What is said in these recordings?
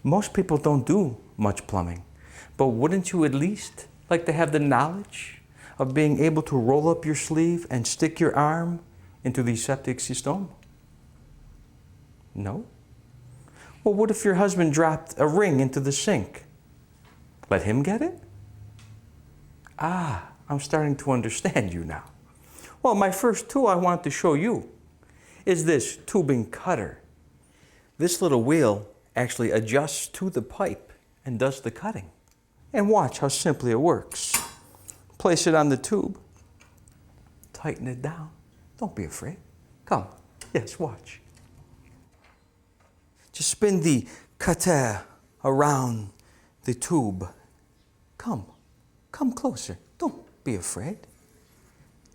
Most people don't do much plumbing, but wouldn't you at least like to have the knowledge of being able to roll up your sleeve and stick your arm into the septic system? No? Well, what if your husband dropped a ring into the sink? Let him get it? Ah, I'm starting to understand you now. Well, my first tool I want to show you is this tubing cutter. This little wheel actually adjusts to the pipe and does the cutting. And watch how simply it works. Place it on the tube. Tighten it down. Don't be afraid. Come. Yes, watch. Just spin the cutter around the tube. Come. Come closer. Don't be afraid.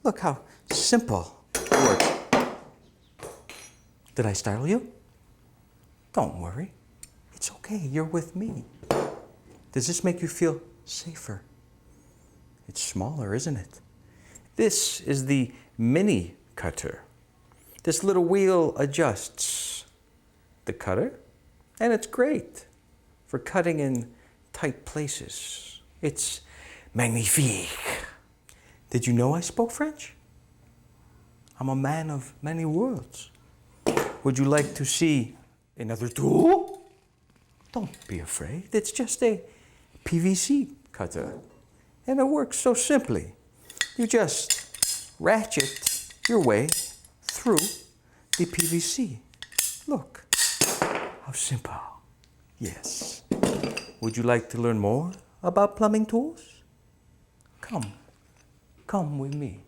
Look how simple it works. Did I startle you? Don't worry. It's okay. You're with me. Does this make you feel safer? It's smaller, isn't it? This is the mini cutter. This little wheel adjusts the cutter, and it's great for cutting in tight places. It's magnifique. Did you know I spoke French? I'm a man of many words. Would you like to see another tool? Don't be afraid. It's just a PVC cutter. And it works so simply. You just ratchet your way through the PVC. Look, how simple. Yes. Would you like to learn more about plumbing tools? Come. Come with me.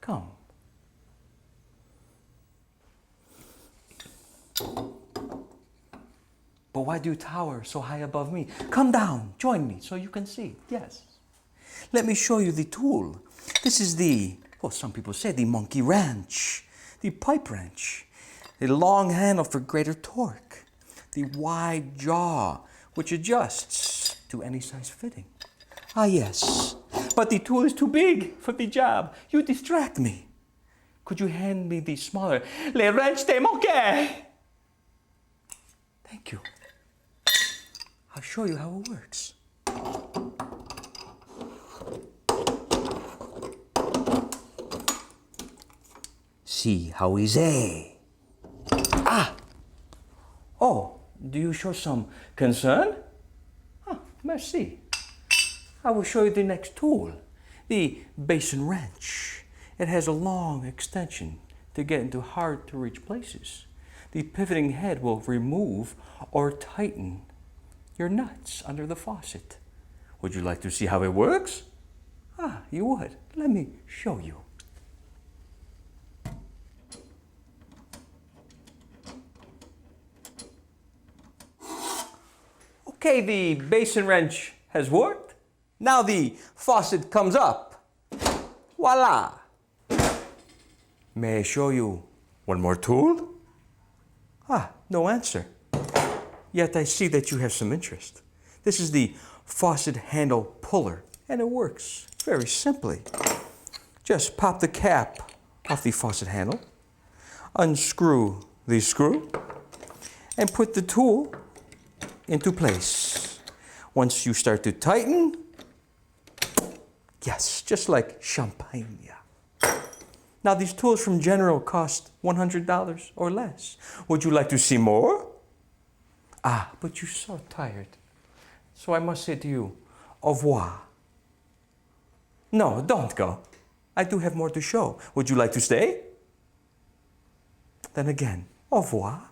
Come. But why do you tower so high above me? Come down, join me so you can see. Yes. Let me show you the tool. This is the, well, some people say the monkey wrench, the pipe wrench, the long handle for greater torque, the wide jaw, which adjusts to any size fitting. Ah, yes, but the tool is too big for the job. You distract me. Could you hand me the smaller, le wrench de monkey? Thank you. I'll show you how it works. See how easy. Ah! Oh, do you show some concern? Ah, merci. I will show you the next tool, the Basin Wrench. It has a long extension to get into hard to reach places. The pivoting head will remove or tighten your nuts under the faucet. Would you like to see how it works? Ah, you would. Let me show you. Okay, the basin wrench has worked. Now the faucet comes up. Voila! May I show you one more tool? Ah, no answer. Yet I see that you have some interest. This is the faucet handle puller, and it works very simply. Just pop the cap off the faucet handle, unscrew the screw, and put the tool into place. Once you start to tighten, yes, just like champagne. Now these tools from General cost $100 or less. Would you like to see more? Ah, but you're so tired. So I must say to you, au revoir. No, don't go. I do have more to show. Would you like to stay? Then again, au revoir.